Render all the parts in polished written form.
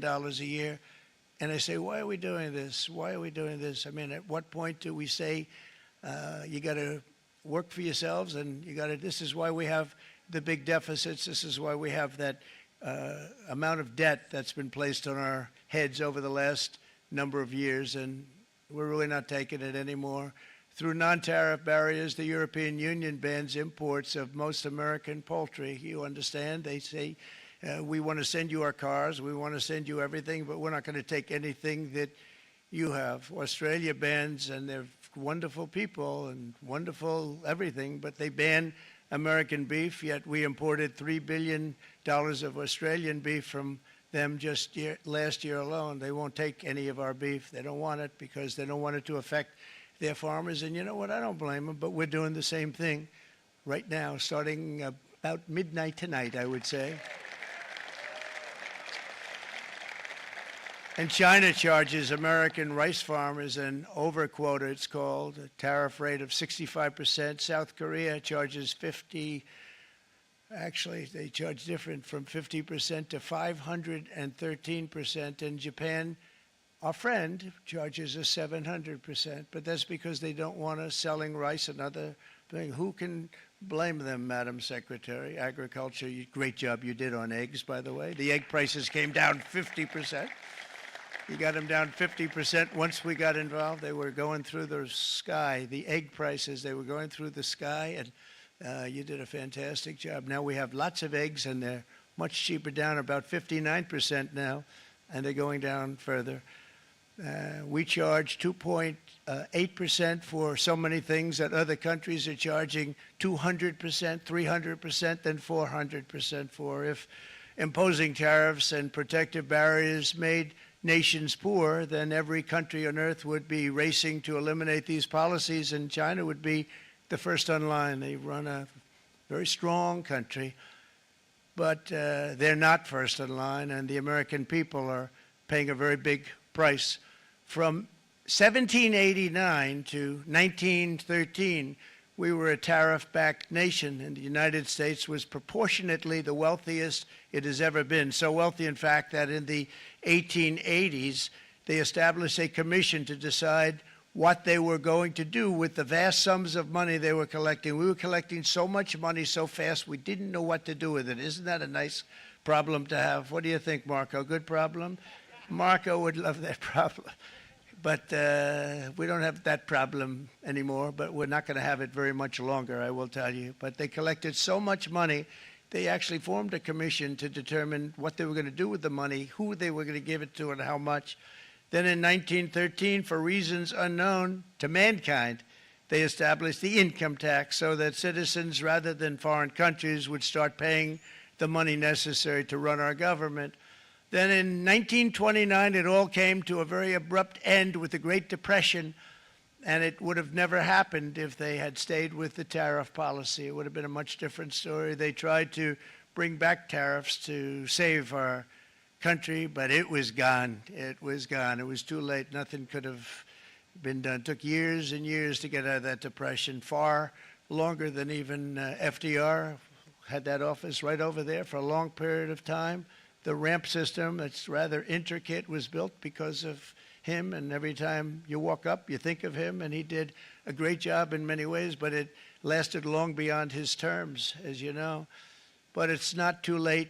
a year. And I say, why are we doing this? Why are we doing this? I mean, at what point do we say, you got to work for yourselves, and you got to, this is why we have the big deficits. This is why we have that amount of debt that's been placed on our heads over the last number of years, and we're really not taking it anymore. Through non-tariff barriers, the European Union bans imports of most American poultry. You understand? They say, we want to send you our cars, we want to send you everything, but we're not going to take anything that you have. Australia bans, and they're wonderful people and wonderful everything, but they ban American beef, yet we imported $3 billion of Australian beef from them just last year alone. They won't take any of our beef. They don't want it because they don't want it to affect their farmers. And you know what? I don't blame them, but we're doing the same thing right now, starting about midnight tonight, I would say. And China charges American rice farmers an overquota, it's called, a tariff rate of 65%. South Korea charges 50, actually they charge different, from 50% to 513%. And Japan, our friend, charges us 700%. But that's because they don't want us selling rice and other things. Who can blame them, Madam Secretary? Agriculture, great job you did on eggs, by the way. The egg prices came down 50%. You got them down 50%. Once we got involved, they were going through the sky. The egg prices, they were going through the sky, and you did a fantastic job. Now we have lots of eggs, and they're much cheaper, down about 59% now, and they're going down further. We charge 2.8% for so many things that other countries are charging 200%, 300%, and 400% for. If imposing tariffs and protective barriers made nations poor, then every country on earth would be racing to eliminate these policies, and China would be the first on line. They run a very strong country, but they're not first in line, and the American people are paying a very big price. From 1789 to 1913, we were a tariff-backed nation, and the United States was proportionately the wealthiest it has ever been. So wealthy, in fact, that in the 1880s, they established a commission to decide what they were going to do with the vast sums of money they were collecting. We were collecting so much money so fast, we didn't know what to do with it. Isn't that a nice problem to have? What do you think, Marco? Good problem? Marco would love that problem. But we don't have that problem anymore, but we're not going to have it very much longer, I will tell you. But they collected so much money, they actually formed a commission to determine what they were going to do with the money, who they were going to give it to, and how much. Then in 1913, for reasons unknown to mankind, they established the income tax so that citizens, rather than foreign countries, would start paying the money necessary to run our government. Then in 1929, it all came to a very abrupt end with the Great Depression, and it would have never happened if they had stayed with the tariff policy. It would have been a much different story. They tried to bring back tariffs to save our country, but it was gone. It was gone. It was too late. Nothing could have been done. It took years and years to get out of that depression, far longer than even FDR had that office right over there for a long period of time. The ramp system, that's rather intricate, was built because of him, and every time you walk up, you think of him, and he did a great job in many ways, but it lasted long beyond his terms, as you know. But it's not too late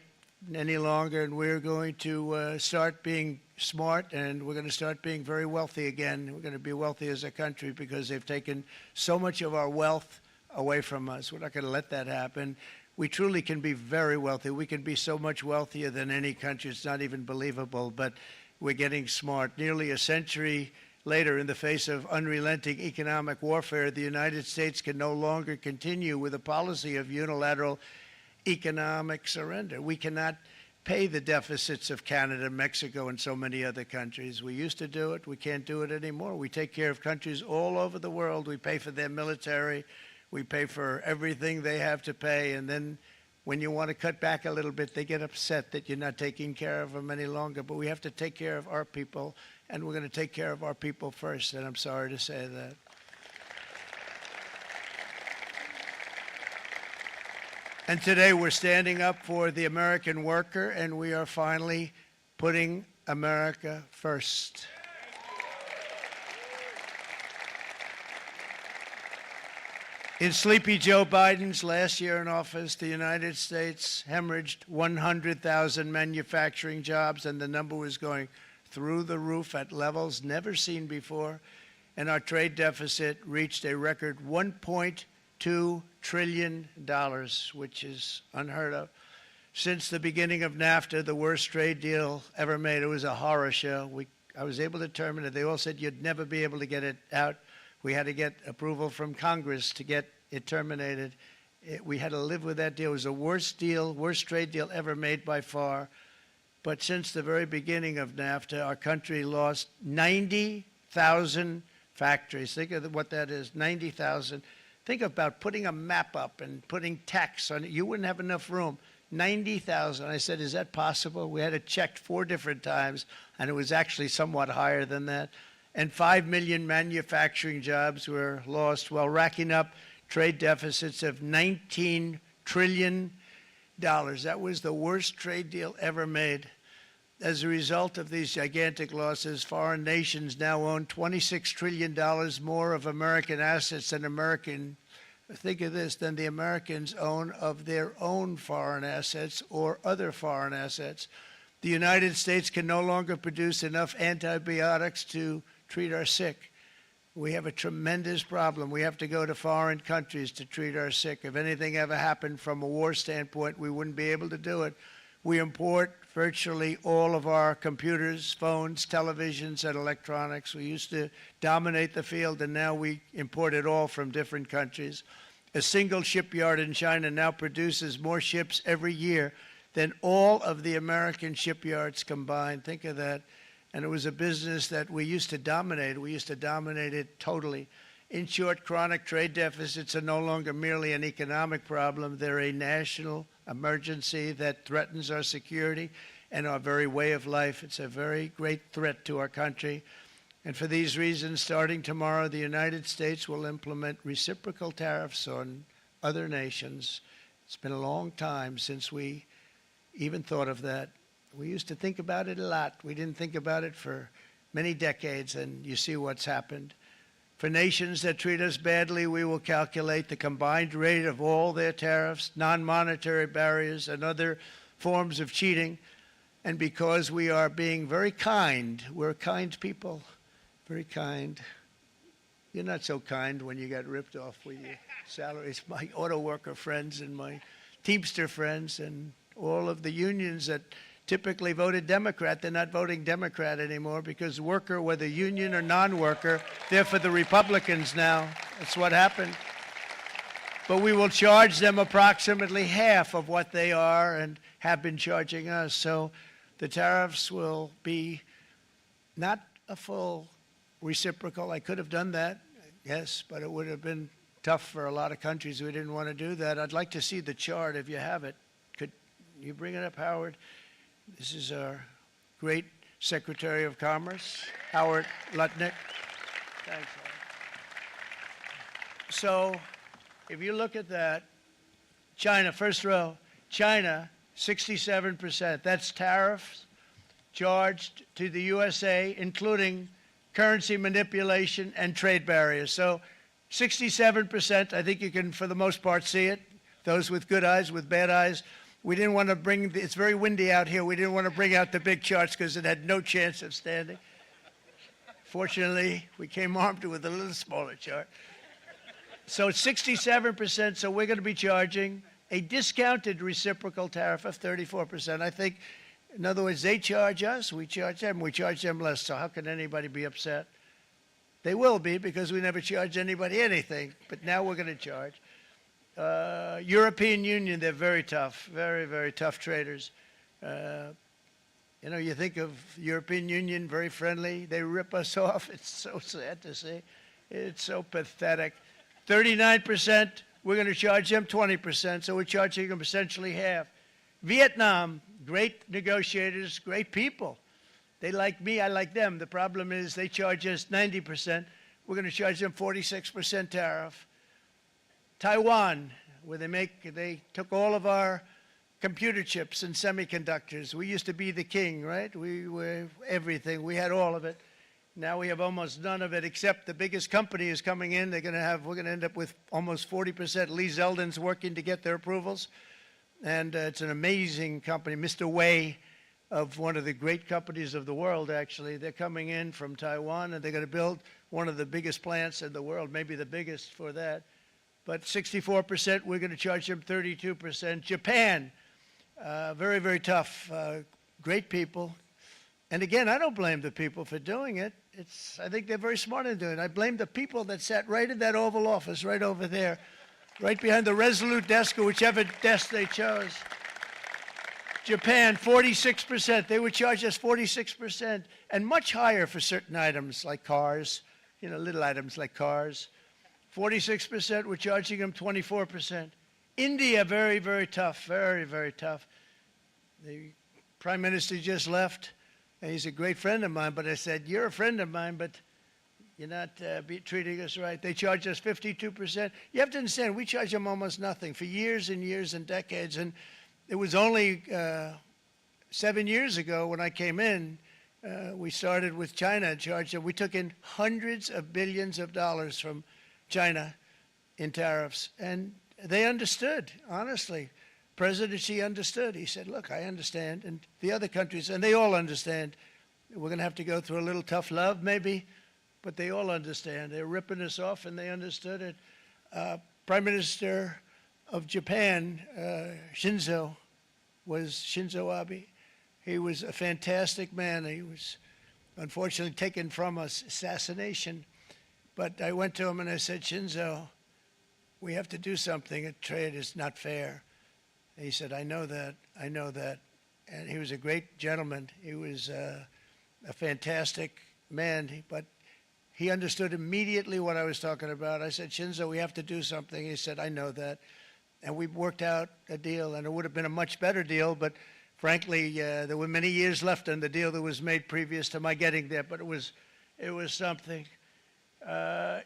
any longer, and we're going to start being smart, and we're going to start being very wealthy again. We're going to be wealthy as a country because they've taken so much of our wealth away from us. We're not going to let that happen. We truly can be very wealthy. We can be so much wealthier than any country. It's not even believable, but we're getting smart. Nearly a century later, in the face of unrelenting economic warfare, the United States can no longer continue with a policy of unilateral economic surrender. We cannot pay the deficits of Canada, Mexico, and so many other countries. We used to do it. We can't do it anymore. We take care of countries all over the world. We pay for their military. We pay for everything they have to pay, and then when you want to cut back a little bit, they get upset that you're not taking care of them any longer. But we have to take care of our people, and we're going to take care of our people first, and I'm sorry to say that. And today we're standing up for the American worker, and we are finally putting America first. In Sleepy Joe Biden's last year in office, the United States hemorrhaged 100,000 manufacturing jobs, and the number was going through the roof at levels never seen before. And our trade deficit reached a record $1.2 trillion, which is unheard of. Since the beginning of NAFTA, the worst trade deal ever made, it was a horror show. I was able to terminate it. They all said you'd never be able to get it out. We had to get approval from Congress to get it terminated. We had to live with that deal. It was the worst deal, worst trade deal ever made by far. But since the very beginning of NAFTA, our country lost 90,000 factories. Think of what that is, 90,000. Think about putting a map up and putting tax on it. You wouldn't have enough room. 90,000. I said, is that possible? We had it checked 4 different times, and it was actually somewhat higher than that. And 5 million manufacturing jobs were lost while racking up trade deficits of $19 trillion. That was the worst trade deal ever made. As a result of these gigantic losses, foreign nations now own $26 trillion more of American assets than think of this, than the Americans own of their own foreign assets or other foreign assets. The United States can no longer produce enough antibiotics to treat our sick. We have a tremendous problem. We have to go to foreign countries to treat our sick. If anything ever happened from a war standpoint, we wouldn't be able to do it. We import virtually all of our computers, phones, televisions, and electronics. We used to dominate the field, and now we import it all from different countries. A single shipyard in China now produces more ships every year than all of the American shipyards combined. Think of that. And it was a business that we used to dominate. We used to dominate it totally. In short, chronic trade deficits are no longer merely an economic problem. They're a national emergency that threatens our security and our very way of life. It's a very great threat to our country. And for these reasons, starting tomorrow, the United States will implement reciprocal tariffs on other nations. It's been a long time since we even thought of that. We used to think about it a lot. We didn't think about it for many decades, and you see what's happened. For nations that treat us badly, we will calculate the combined rate of all their tariffs, non-monetary barriers, and other forms of cheating. And because we are being very kind, we're kind people, very kind. You're not so kind when you got ripped off with your salaries. My auto worker friends and my Teamster friends and all of the unions that typically voted Democrat, they're not voting Democrat anymore because worker, whether union or non-worker, they're for the Republicans now. That's what happened. But we will charge them approximately half of what they are and have been charging us. So the tariffs will be not a full reciprocal. I could have done that, yes, but it would have been tough for a lot of countries who didn't want to do that. I'd like to see the chart if you have it. Could you bring it up, Howard? This is our great Secretary of Commerce, Howard Lutnick. Thanks, Howard. So if you look at that, China, first row, China, 67%. That's tariffs charged to the USA, including currency manipulation and trade barriers. So 67%, I think you can, for the most part, see it. Those with good eyes, with bad eyes. We didn't want to bring, it's very windy out here. We didn't want to bring out the big charts because it had no chance of standing. Fortunately, we came armed with a little smaller chart. So 67%, so we're going to be charging a discounted reciprocal tariff of 34%. I think, in other words, they charge us, we charge them less, so how can anybody be upset? They will be because we never charge anybody anything, but now we're going to charge. European Union, they're very tough, very, very tough traders. You know, you think of European Union, very friendly. They rip us off. It's so sad to see. It's so pathetic. 39%, we're going to charge them 20%, so we're charging them essentially half. Vietnam, great negotiators, great people. They like me, I like them. The problem is they charge us 90%. We're going to charge them 46% tariff. Taiwan, where they took all of our computer chips and semiconductors. We used to be the king, right? We were everything. We had all of it. Now we have almost none of it, except the biggest company is coming in. We're going to end up with almost 40%. Lee Zeldin's working to get their approvals. And it's an amazing company. Mr. Wei, of one of the great companies of the world, actually. They're coming in from Taiwan, and they're going to build one of the biggest plants in the world, maybe the biggest for that. But 64%, we're going to charge them 32%. Japan, very, very tough, great people. And again, I don't blame the people for doing it. I think they're very smart in doing it. I blame the people that sat right in that Oval Office, right over there, right behind the Resolute desk or whichever desk they chose. Japan, 46%. They would charge us 46%, and much higher for certain items like cars, little items like cars. 46%, we're charging them 24%. India, very, very tough, very, very tough. The Prime Minister just left, and he's a great friend of mine, but I said, you're a friend of mine, but you're not treating us right. They charge us 52%. You have to understand, we charge them almost nothing for years and years and decades, and it was only 7 years ago when I came in, we started with China and charged them. We took in hundreds of billions of dollars from China in tariffs, and they understood, honestly. President Xi understood. He said, look, I understand, and the other countries, and they all understand. We're going to have to go through a little tough love, maybe, but they all understand. They're ripping us off, and they understood it. Prime Minister of Japan, Shinzo Abe. He was a fantastic man. He was unfortunately taken from us, assassination. But I went to him and I said, Shinzo, we have to do something. Trade is not fair. And he said, I know that. And he was a great gentleman. He was a fantastic man, but he understood immediately what I was talking about. I said, Shinzo, we have to do something. He said, I know that. And we worked out a deal, and it would have been a much better deal, but frankly, there were many years left on the deal that was made previous to my getting there, but it was something.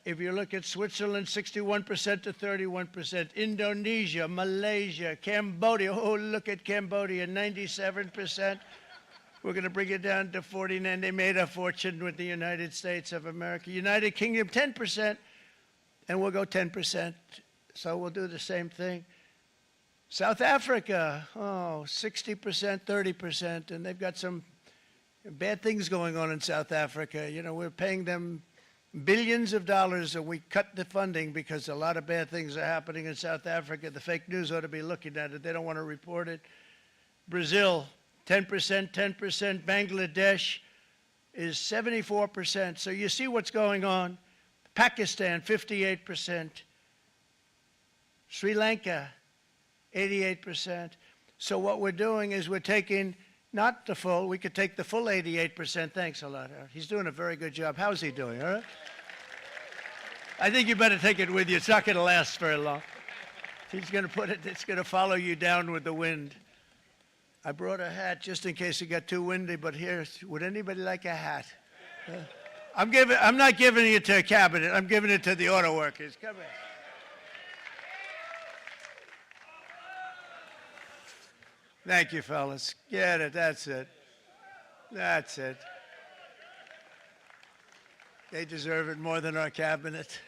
If you look at Switzerland, 61% to 31%. Indonesia, Malaysia, Cambodia. Oh, look at Cambodia, 97%. We're going to bring it down to 49. They made a fortune with the United States of America. United Kingdom, 10%, and we'll go 10%. So we'll do the same thing. South Africa, 60%, 30%, and they've got some bad things going on in South Africa. We're paying them billions of dollars, and we cut the funding because a lot of bad things are happening in South Africa. The fake news ought to be looking at it. They don't want to report it. Brazil, 10%, 10%. Bangladesh is 74%. So you see what's going on. Pakistan, 58%. Sri Lanka, 88%. So what we're doing is we're taking not the full, we could take the full 88%. Thanks a lot, Howard. He's doing a very good job. How's he doing, all right? I think you better take it with you. It's not going to last very long. He's going to put it, it's going to follow you down with the wind. I brought a hat just in case it got too windy, but here, would anybody like a hat? I'm not giving it to a cabinet. I'm giving it to the auto workers. Come here. Thank you, fellas. Get it. That's it. That's it. They deserve it more than our cabinet.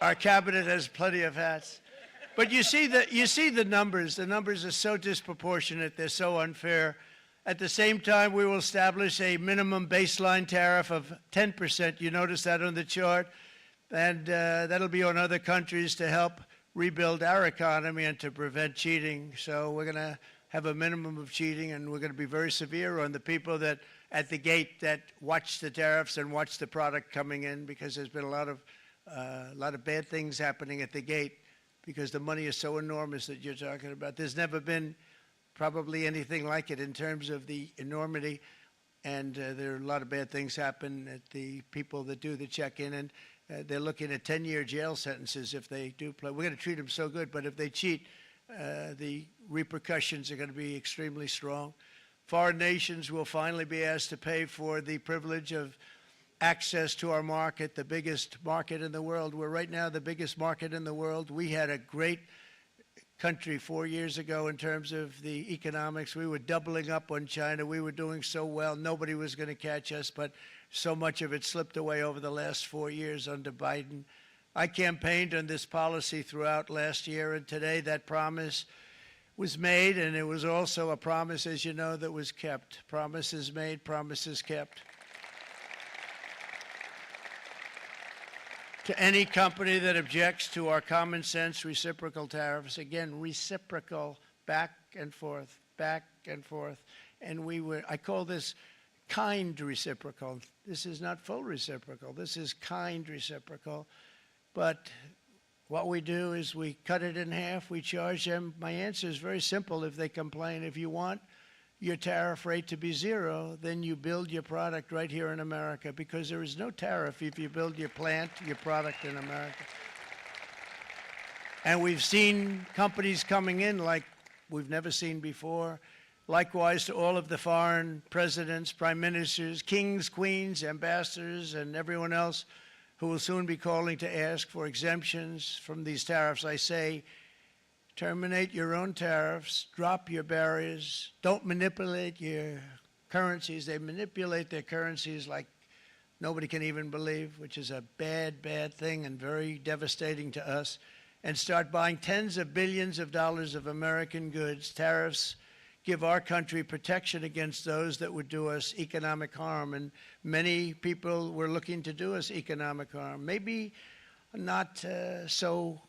Our cabinet has plenty of hats. But you see the numbers. The numbers are so disproportionate. They're so unfair. At the same time, we will establish a minimum baseline tariff of 10%. You notice that on the chart. And that'll be on other countries to help rebuild our economy and to prevent cheating. So we're going to have a minimum of cheating, and we're going to be very severe on the people that at the gate that watch the tariffs and watch the product coming in, because there's been a lot of bad things happening at the gate because the money is so enormous that you're talking about. There's never been probably anything like it in terms of the enormity, and there are a lot of bad things happen at the people that do the check-in, and they're looking at 10-year jail sentences if they do play. We're going to treat them so good, but if they cheat, the repercussions are going to be extremely strong. Foreign nations will finally be asked to pay for the privilege of access to our market, the biggest market in the world. We're right now the biggest market in the world. We had a great country 4 years ago in terms of the economics. We were doubling up on China. We were doing so well. Nobody was going to catch us, but so much of it slipped away over the last 4 years under Biden. I campaigned on this policy throughout last year, and today that promise was made, and it was also a promise, as you know, that was kept. Promises made, promises kept. To any company that objects to our common sense reciprocal tariffs, again, reciprocal, back and forth, back and forth. And I call this kind reciprocal. This is not full reciprocal. This is kind reciprocal. But what we do is we cut it in half. We charge them. My answer is very simple if they complain. If you want your tariff rate to be zero, then you build your product right here in America, because there is no tariff if you build your plant, your product in America. And we've seen companies coming in like we've never seen before. Likewise to all of the foreign presidents, prime ministers, kings, queens, ambassadors, and everyone else who will soon be calling to ask for exemptions from these tariffs, I say, terminate your own tariffs, drop your barriers, don't manipulate your currencies. They manipulate their currencies like nobody can even believe, which is a bad, bad thing and very devastating to us, and start buying tens of billions of dollars of American goods. Tariffs give our country protection against those that would do us economic harm, and many people were looking to do us economic harm. Maybe not so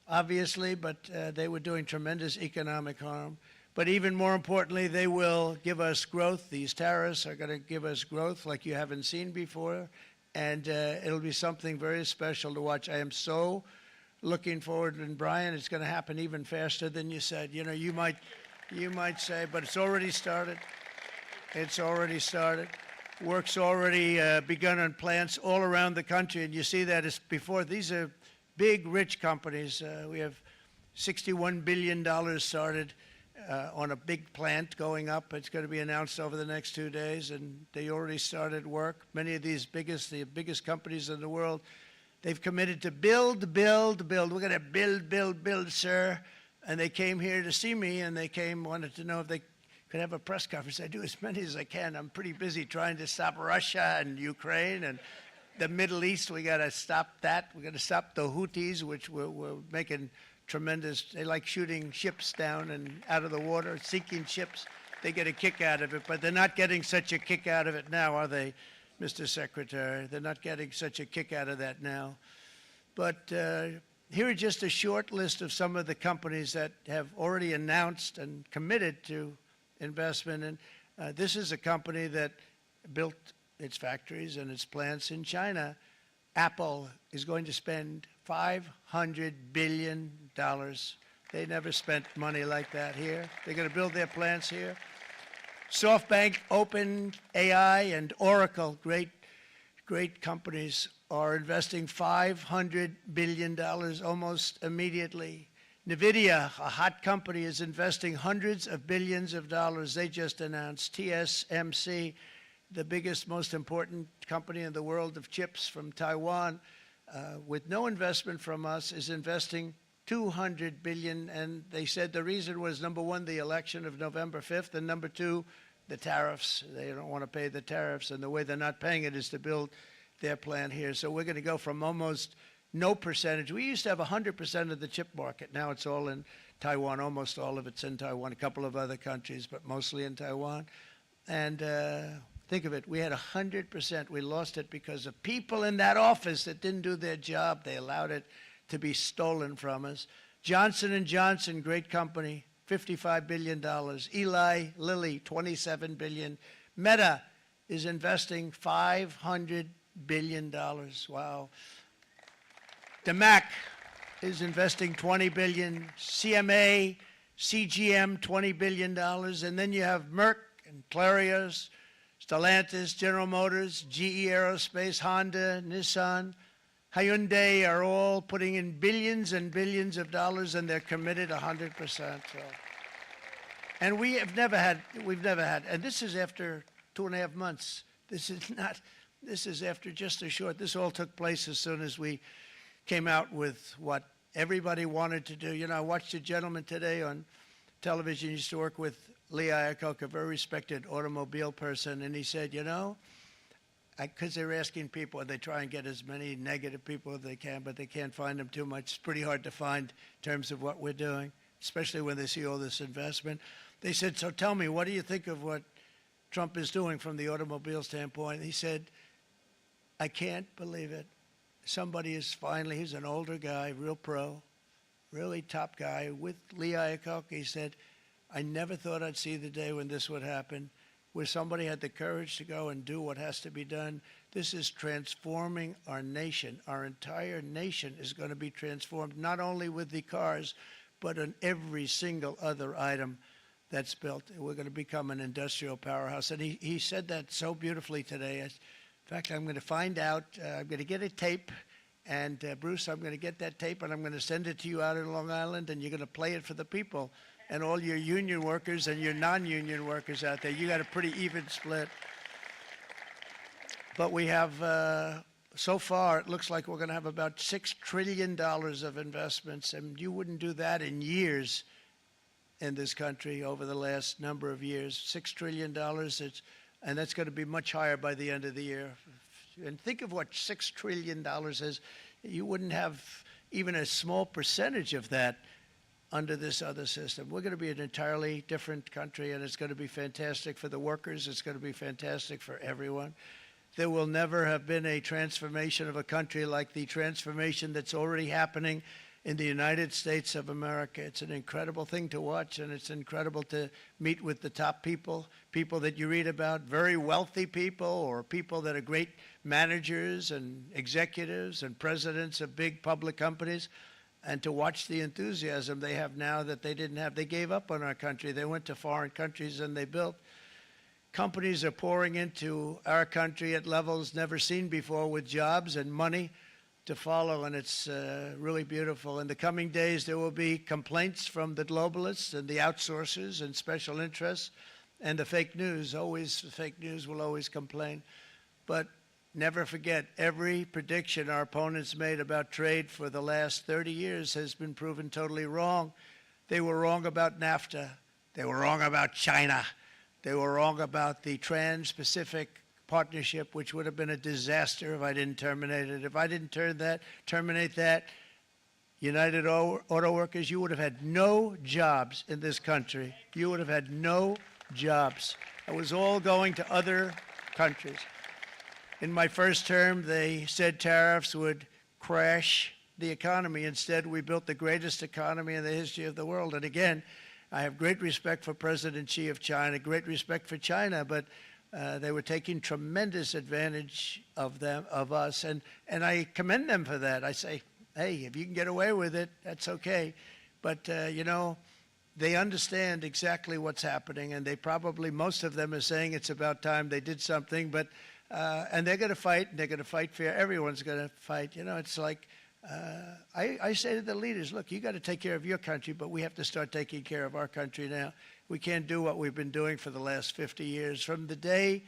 obviously, but they were doing tremendous economic harm. But even more importantly, they will give us growth. These tariffs are going to give us growth like you haven't seen before, and it'll be something very special to watch. I am so looking forward, and Brian, it's going to happen even faster than you said. You know, you might say, but it's already started. It's already started. Work's already begun on plants all around the country, and you see that as before. These are big, rich companies. We have $61 billion started on a big plant going up. It's going to be announced over the next 2 days, and they already started work. Many of these the biggest companies in the world, they've committed to build, build, build. We're going to build, build, build, sir. And they came here to see me, and they wanted to know if they could have a press conference. I do as many as I can. I'm pretty busy trying to stop Russia and Ukraine and the Middle East. We got to stop that. We got to stop the Houthis, which we're making tremendous. They like shooting ships down and out of the water, sinking ships. They get a kick out of it, but they're not getting such a kick out of it now, are they, Mr. Secretary? They're not getting such a kick out of that now. But here are just a short list of some of the companies that have already announced and committed to investment. And this is a company that built its factories and its plants in China. Apple is going to spend $500 billion. They never spent money like that here. They're going to build their plants here. SoftBank, OpenAI, and Oracle, great companies, are investing $500 billion almost immediately. NVIDIA, a hot company, is investing hundreds of billions of dollars. They just announced. TSMC, the biggest, most important company in the world of chips from Taiwan, with no investment from us, is investing $200 billion. And they said the reason was, number one, the election of November 5th, and number two, the tariffs. They don't want to pay the tariffs, and the way they're not paying it is to build their plant here. So we're going to go from almost no percentage. We used to have 100% of the chip market. Now it's all in Taiwan. Almost all of it's in Taiwan, a couple of other countries, but mostly in Taiwan. And think of it, we had 100%. We lost it because of people in that office that didn't do their job. They allowed it to be stolen from us. Johnson & Johnson, great company, $55 billion. Eli Lilly, $27 billion. Meta is investing $500 billion. Wow. DeMac is investing $20 billion. CMA, CGM, $20 billion. And then you have Merck and Clarios, Stellantis, General Motors, GE Aerospace, Honda, Nissan, Hyundai are all putting in billions and billions of dollars, and they're committed 100%. So. And we've never had, and this is after 2.5 months. This is after just a short, this all took place as soon as we came out with what everybody wanted to do. I watched a gentleman today on television. He used to work with Lee Iacocca, a very respected automobile person, and he said, because they're asking people, and they try and get as many negative people as they can, but they can't find them too much. It's pretty hard to find in terms of what we're doing, especially when they see all this investment. They said, so tell me, what do you think of what Trump is doing from the automobile standpoint? He said, I can't believe it. Somebody is finally, he's an older guy, real pro, really top guy, with Lee Iacocca. He said, I never thought I'd see the day when this would happen, where somebody had the courage to go and do what has to be done. This is transforming our nation. Our entire nation is going to be transformed, not only with the cars, but on every single other item that's built. We're going to become an industrial powerhouse. And he said that so beautifully today. In fact, I'm going to find out, I'm going to get a tape, and Bruce, I'm going to get that tape, and I'm going to send it to you out in Long Island, and you're going to play it for the people. And all your union workers and your non-union workers out there, you got a pretty even split. But we have, so far, it looks like we're going to have about $6 trillion of investments, and you wouldn't do that in years in this country over the last number of years. $6 trillion, and that's going to be much higher by the end of the year. And think of what $6 trillion is. You wouldn't have even a small percentage of that under this other system. We're going to be an entirely different country, and it's going to be fantastic for the workers. It's going to be fantastic for everyone. There will never have been a transformation of a country like the transformation that's already happening in the United States of America. It's an incredible thing to watch, and it's incredible to meet with the top people, people that you read about, very wealthy people, or people that are great managers and executives and presidents of big public companies, and to watch the enthusiasm they have now that they didn't have. They gave up on our country. They went to foreign countries and they built. Companies are pouring into our country at levels never seen before, with jobs and money to follow, and it's really beautiful. In the coming days, there will be complaints from the globalists and the outsourcers and special interests and the fake news. Always, the fake news will always complain. But never forget, every prediction our opponents made about trade for the last 30 years has been proven totally wrong. They were wrong about NAFTA. They were wrong about China. They were wrong about the Trans-Pacific Partnership, which would have been a disaster if I didn't terminate it. If I didn't terminate that, United Auto Workers, you would have had no jobs in this country. You would have had no jobs. It was all going to other countries. In my first term, they said tariffs would crash the economy. Instead, we built the greatest economy in the history of the world. And again, I have great respect for President Xi of China, great respect for China, but they were taking tremendous advantage of us, and I commend them for that. I say, hey, if you can get away with it, that's okay. But, they understand exactly what's happening, and they probably, most of them are saying it's about time they did something, but, and they're going to fight, and they're going to fight fair. Everyone's going to fight. It's like, I say to the leaders, look, you got to take care of your country, but we have to start taking care of our country now. We can't do what we've been doing for the last 50 years. From the day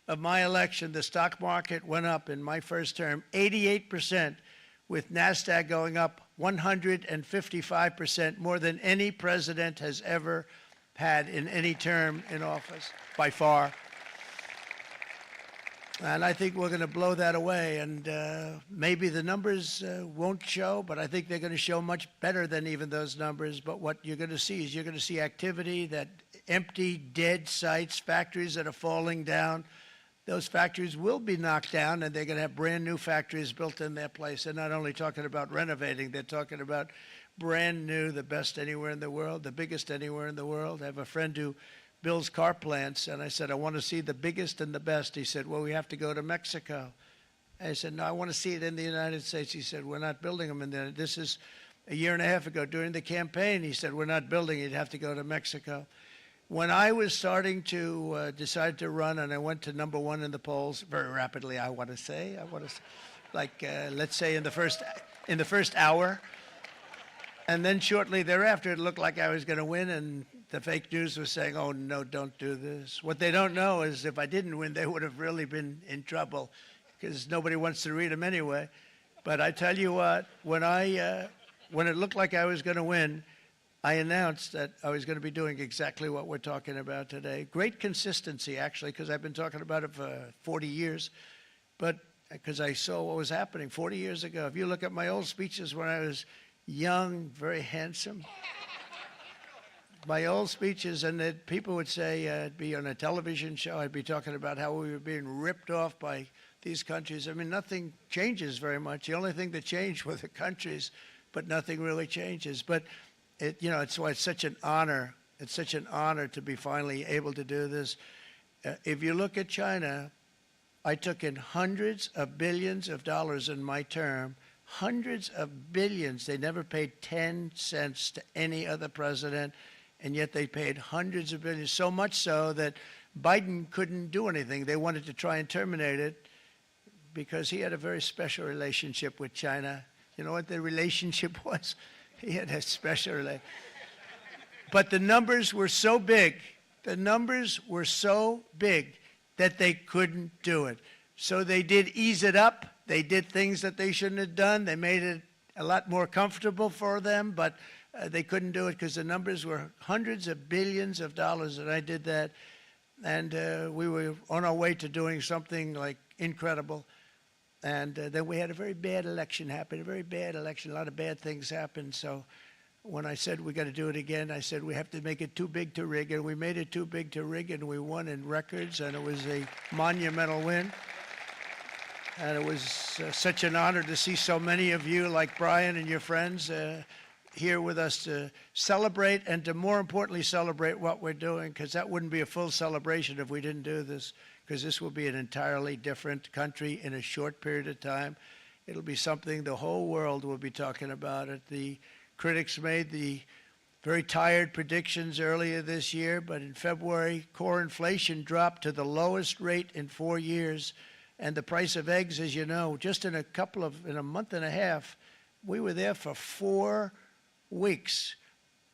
of my election, the stock market went up in my first term 88%, with NASDAQ going up 155%, more than any president has ever had in any term in office, by far. And I think we're going to blow that away. And maybe the numbers won't show, but I think they're going to show much better than even those numbers. But what you're going to see is you're going to see activity, that empty, dead sites, factories that are falling down. Those factories will be knocked down, and they're going to have brand new factories built in their place. They're not only talking about renovating, they're talking about brand new, the best anywhere in the world, the biggest anywhere in the world. I have a friend who builds car plants, and I said, I want to see the biggest and the best. He said, well, we have to go to Mexico. I said, no, I want to see it in the United States. He said, we're not building them in there. This is a year and a half ago during the campaign. He said, we're not building it. You'd have to go to Mexico. When I was starting to decide to run, and I went to number one in the polls very rapidly, I want to say, like, let's say in the first hour. And then shortly thereafter, it looked like I was going to win, and the fake news was saying, oh, no, don't do this. What they don't know is if I didn't win, they would have really been in trouble, because nobody wants to read them anyway. But I tell you what, when I when it looked like I was going to win, I announced that I was going to be doing exactly what we're talking about today. Great consistency, actually, because I've been talking about it for 40 years, but because I saw what was happening 40 years ago. If you look at my old speeches when I was young, very handsome, my old speeches, and that people would say I'd be on a television show, I'd be talking about how we were being ripped off by these countries. I mean, nothing changes very much. The only thing that changed were the countries, but nothing really changes. But it's why it's such an honor. It's such an honor to be finally able to do this. If you look at China, I took in hundreds of billions of dollars in my term, hundreds of billions. They never paid 10 cents to any other president, and yet they paid hundreds of billions, so much so that Biden couldn't do anything. They wanted to try and terminate it because he had a very special relationship with China. You know what the relationship was? He had a special relationship. But the numbers were so big, that they couldn't do it. So they did ease it up. They did things that they shouldn't have done. They made it a lot more comfortable for them, but they couldn't do it because the numbers were hundreds of billions of dollars, and I did that. And we were on our way to doing something like incredible. And then we had a very bad election happen, a very bad election. A lot of bad things happened. So when I said we got to do it again, I said we have to make it too big to rig. And we made it too big to rig, and we won in records, and it was a monumental win. And it was such an honor to see so many of you, like Brian and your friends, here with us to celebrate, and to more importantly celebrate what we're doing, because that wouldn't be a full celebration if we didn't do this, because this will be an entirely different country in a short period of time. It'll be something the whole world will be talking about it. The critics made the very tired predictions earlier this year, but in February, core inflation dropped to the lowest rate in 4 years, and the price of eggs, as you know, just in a month and a half, we were there for 4 weeks,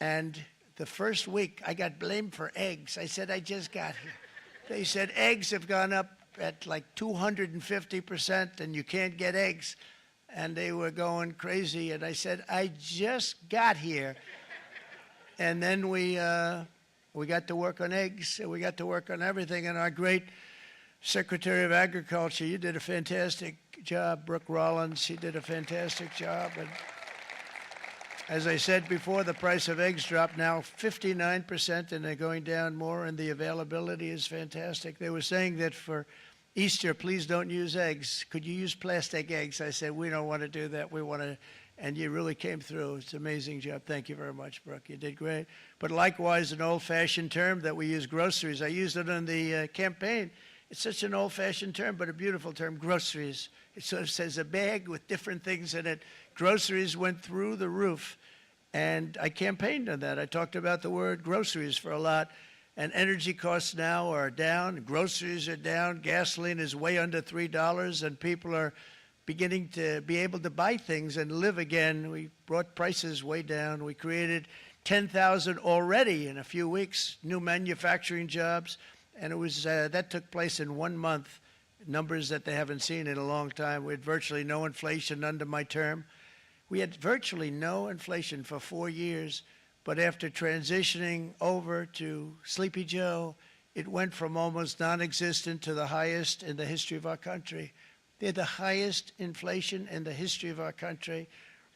and the first week I got blamed for eggs. I said, I just got here. They said eggs have gone up at like 250% and you can't get eggs, and they were going crazy, and I said, I just got here. And then we got to work on eggs, and we got to work on everything, and our great Secretary of Agriculture, you did a fantastic job, Brooke Rollins, she did a fantastic job. And as I said before, the price of eggs dropped now 59%, and they're going down more, and the availability is fantastic. They were saying that for Easter, please don't use eggs. Could you use plastic eggs? I said, we don't want to do that. We want to, and you really came through. It's an amazing job. Thank you very much, Brooke. You did great. But likewise, an old-fashioned term that we use, groceries. I used it on the campaign. It's such an old-fashioned term, but a beautiful term, groceries. It sort of says a bag with different things in it. Groceries went through the roof, and I campaigned on that. I talked about the word groceries for a lot, and energy costs now are down, groceries are down, gasoline is way under $3, and people are beginning to be able to buy things and live again. We brought prices way down. We created 10,000 already in a few weeks, new manufacturing jobs, and it was that took place in 1 month, numbers that they haven't seen in a long time. We had virtually no inflation under my term. We had virtually no inflation for 4 years, but after transitioning over to Sleepy Joe, it went from almost non-existent to the highest in the history of our country. They're the highest inflation in the history of our country,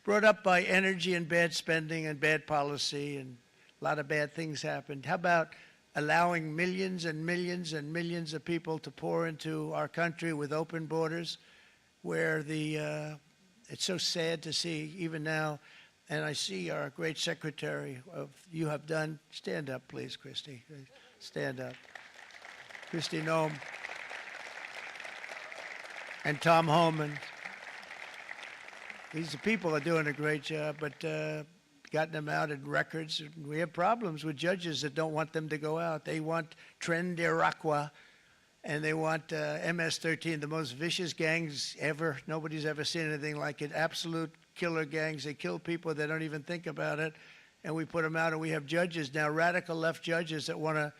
brought up by energy and bad spending and bad policy, and a lot of bad things happened. How about allowing millions and millions and millions of people to pour into our country with open borders, where it's so sad to see even now. And I see our great secretary you have done. Stand up, please, Christy. Stand up. Christy Noem. And Tom Homan. These people are doing a great job, but gotten them out in records. We have problems with judges that don't want them to go out. They want Tren de Aragua, and they want MS-13, the most vicious gangs ever. Nobody's ever seen anything like it. Absolute killer gangs. They kill people. They don't even think about it. And we put them out, and we have judges now, radical left judges that want to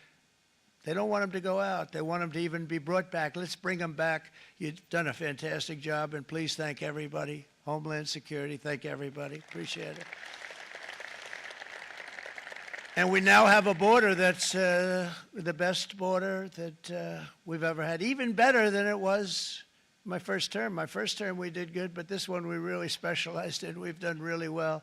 They don't want them to go out. They want them to even be brought back. Let's bring them back. You've done a fantastic job, and please thank everybody. Homeland Security, thank everybody. Appreciate it. And we now have a border that's the best border that we've ever had, even better than it was my first term. My first term we did good, but this one we really specialized in. We've done really well.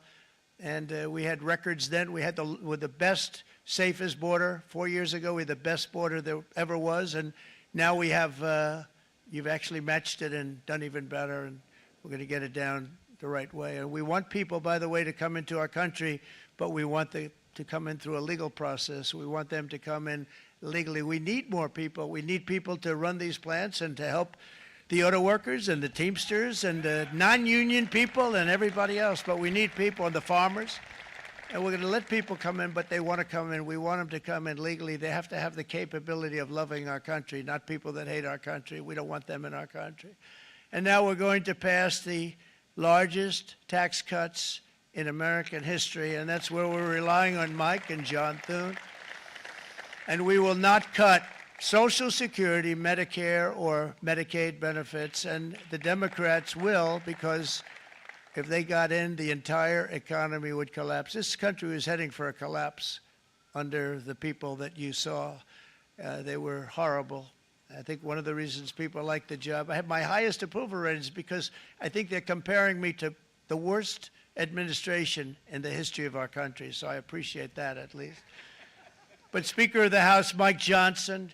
And we had records then. We had the best, safest border. 4 years ago, we had the best border there ever was. And now we have, you've actually matched it and done even better. And we're going to get it down the right way. And we want people, by the way, to come into our country, but we want to come in through a legal process. We want them to come in legally. We need more people. We need people to run these plants and to help the auto workers and the Teamsters and the non-union people and everybody else. But we need people, and the farmers. And we're going to let people come in, but they want to come in. We want them to come in legally. They have to have the capability of loving our country, not people that hate our country. We don't want them in our country. And now we're going to pass the largest tax cuts in American history, and that's where we're relying on Mike and John Thune. And we will not cut Social Security, Medicare, or Medicaid benefits, and the Democrats will, because if they got in, the entire economy would collapse. This country was heading for a collapse under the people that you saw. They were horrible. I think one of the reasons people like the job, I have my highest approval ratings because I think they're comparing me to the worst administration in the history of our country, so I appreciate that at least. But Speaker of the House Mike Johnson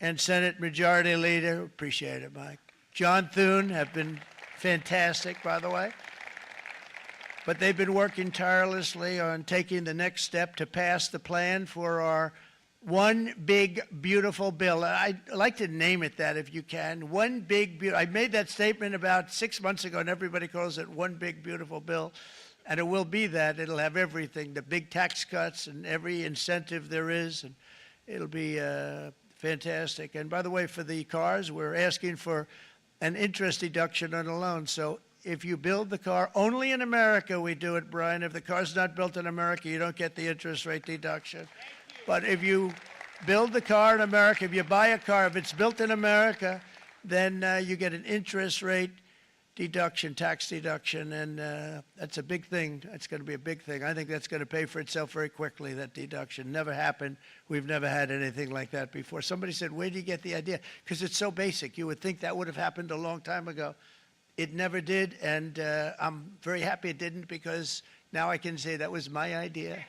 and Senate Majority Leader, appreciate it, Mike. John Thune have been fantastic, by the way. But they've been working tirelessly on taking the next step to pass the plan for our one big, beautiful bill. I'd like to name it that if you can. One big, beautiful. I made that statement about 6 months ago, and everybody calls it one big, beautiful bill. And it will be that. It'll have everything, the big tax cuts and every incentive there is. And it'll be fantastic. And by the way, for the cars, we're asking for an interest deduction on a loan. So if you build the car, only in America we do it, Brian. If the car's not built in America, you don't get the interest rate deduction. But if you build the car in America, if you buy a car, if it's built in America, then you get an interest rate deduction, tax deduction, and that's a big thing. It's going to be a big thing. I think that's going to pay for itself very quickly, that deduction. Never happened. We've never had anything like that before. Somebody said, where did you get the idea? Because it's so basic. You would think that would have happened a long time ago. It never did, and I'm very happy it didn't, because now I can say that was my idea.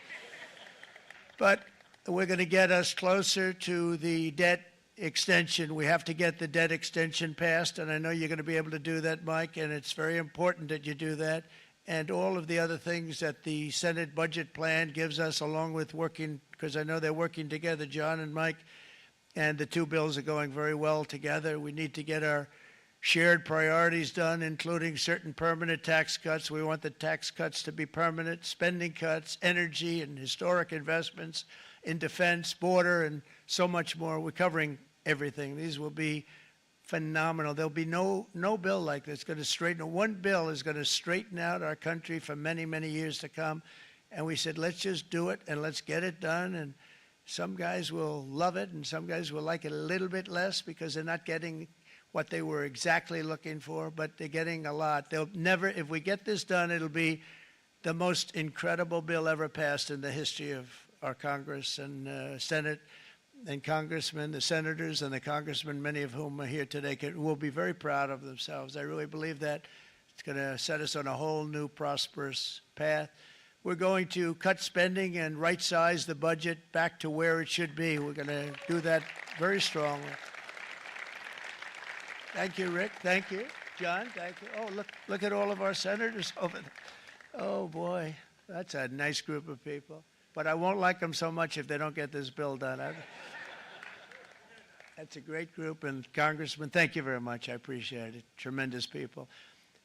But we're going to get us closer to the debt extension. We have to get the debt extension passed, and I know you're going to be able to do that, Mike, and it's very important that you do that. And all of the other things that the Senate budget plan gives us, along with working, because I know they're working together, John and Mike, and the two bills are going very well together. We need to get our shared priorities done, including certain permanent tax cuts. We want the tax cuts to be permanent, spending cuts, energy and historic investments in defense, border, and so much more. We're covering everything. These will be phenomenal. There'll be no bill like this going to straighten. One bill is going to straighten out our country for many, many years to come. And we said, let's just do it and let's get it done. And some guys will love it and some guys will like it a little bit less because they're not getting what they were exactly looking for, but they're getting a lot. They'll never, if we get this done, it'll be the most incredible bill ever passed in the history of our Congress and Senate and congressmen, the senators and the congressmen, many of whom are here today, will be very proud of themselves. I really believe that it's going to set us on a whole new prosperous path. We're going to cut spending and right-size the budget back to where it should be. We're going to do that very strongly. Thank you, Rick. Thank you. John, thank you. Oh, look at all of our senators over there. Oh, boy, that's a nice group of people. But I won't like them so much if they don't get this bill done. That's a great group, and Congressman, thank you very much. I appreciate it. Tremendous people.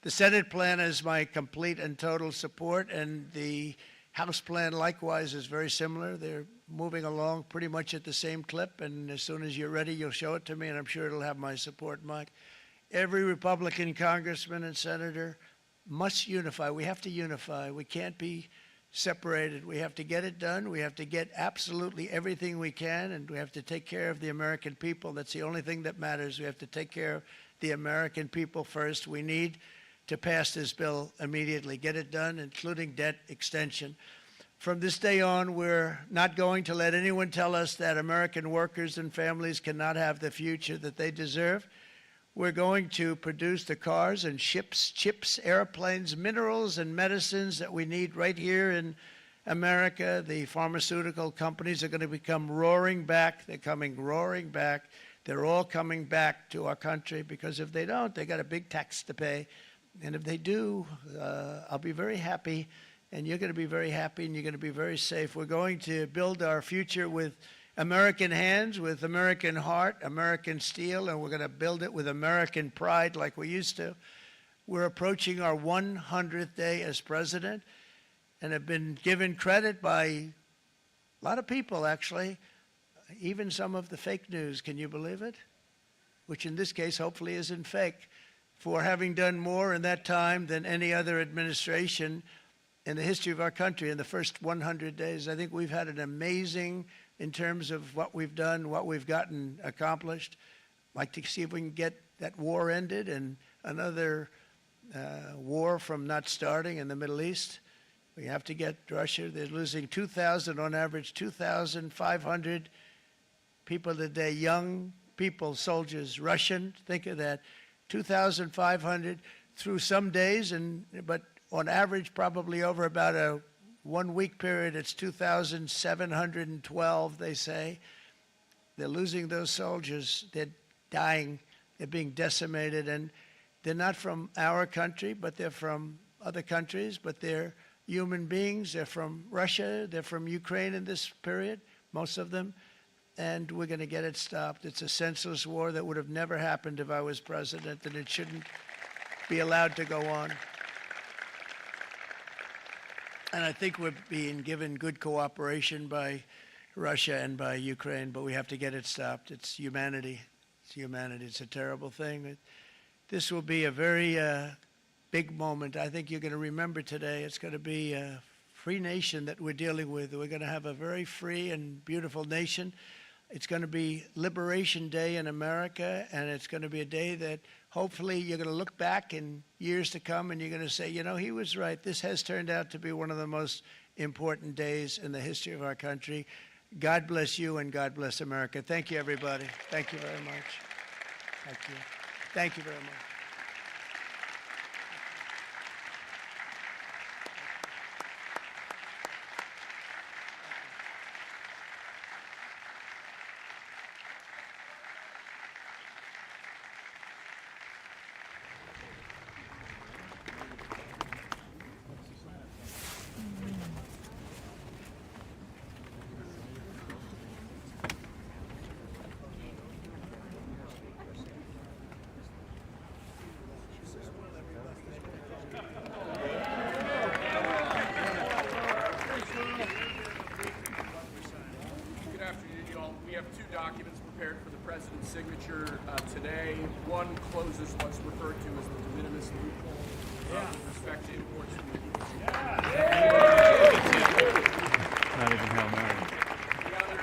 The Senate plan has my complete and total support, and the House plan likewise is very similar. They're moving along pretty much at the same clip, and as soon as you're ready, you'll show it to me, and I'm sure it'll have my support, Mike. Every Republican congressman and senator must unify. We have to unify. We can't be separated. We have to get it done. We have to get absolutely everything we can, and we have to take care of the American people. That's the only thing that matters. We have to take care of the American people first. We need to pass this bill immediately, get it done, including debt extension. From this day on, we're not going to let anyone tell us that American workers and families cannot have the future that they deserve. We're going to produce the cars and ships, chips, airplanes, minerals, and medicines that we need right here in America. The pharmaceutical companies are going to become roaring back. They're coming roaring back. They're all coming back to our country, because if they don't, they got a big tax to pay. And if they do, I'll be very happy, and you're going to be very happy, and you're going to be very safe. We're going to build our future with American hands, with American heart, American steel, and we're going to build it with American pride like we used to. We're approaching our 100th day as president and have been given credit by a lot of people, actually, even some of the fake news. Can you believe it? Which in this case hopefully isn't fake, for having done more in that time than any other administration in the history of our country in the first 100 days. I think we've had an amazing, in terms of what we've done, what we've gotten accomplished. I'd like to see if we can get that war ended and another war from not starting in the Middle East. We have to get Russia. They're losing 2,000 on average, 2,500 people a day, young people, soldiers, Russian. Think of that, 2,500 through some days, but on average, probably over about a 1 week period, it's 2,712, they say. They're losing those soldiers. They're dying. They're being decimated. And they're not from our country, but they're from other countries. But they're human beings. They're from Russia. They're from Ukraine in this period, most of them. And we're going to get it stopped. It's a senseless war that would have never happened if I was president, and it shouldn't be allowed to go on. And I think we're being given good cooperation by Russia and by Ukraine, but we have to get it stopped. It's humanity. It's humanity. It's a terrible thing. This will be a very big moment. I think you're going to remember today. It's going to be a free nation that we're dealing with. We're going to have a very free and beautiful nation. It's going to be Liberation Day in America, and it's going to be a day that hopefully you're going to look back in years to come and you're going to say, you know, he was right. This has turned out to be one of the most important days in the history of our country. God bless you, and God bless America. Thank you, everybody. Thank you very much. Thank you. Thank you very much. Signature today. One closes what's referred to as the de minimis loophole with respect to imports from the U.S. Not even Hail Mary. The other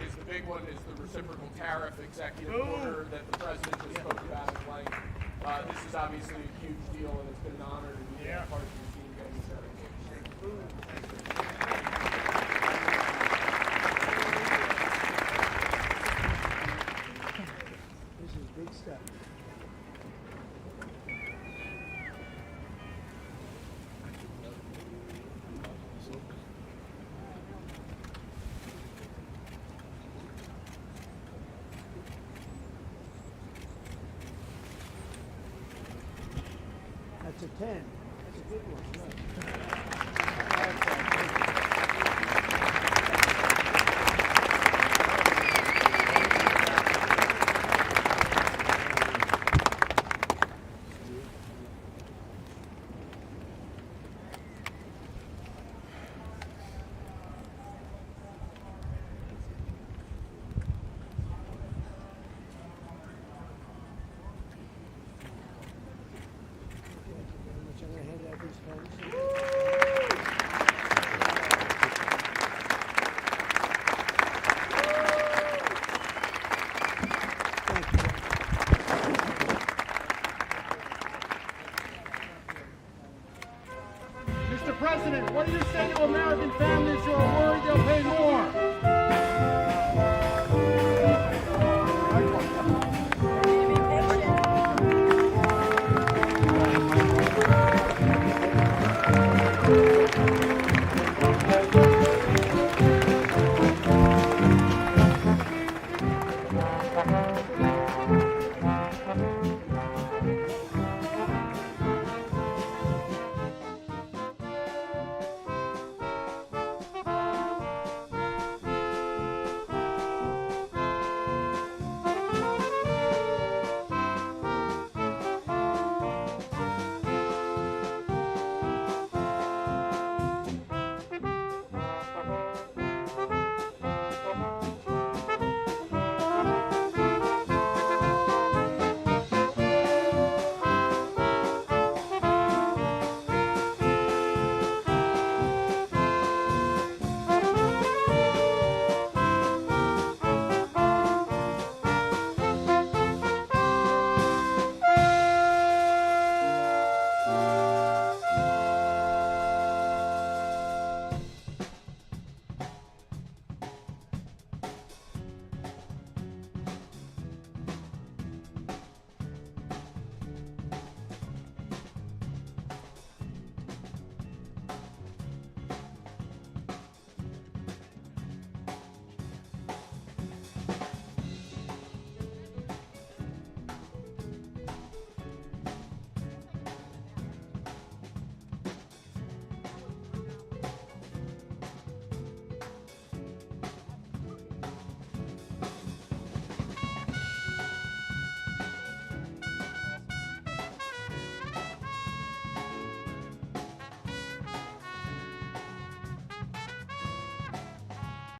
is the big one, is the reciprocal tariff executive order that the president just spoke about at length. This is obviously a huge deal, and it's been an honor to be part of the team getting this done. Big stuff. That's a 10. That's a good one. President, what do you say to American families who are worried they'll pay more?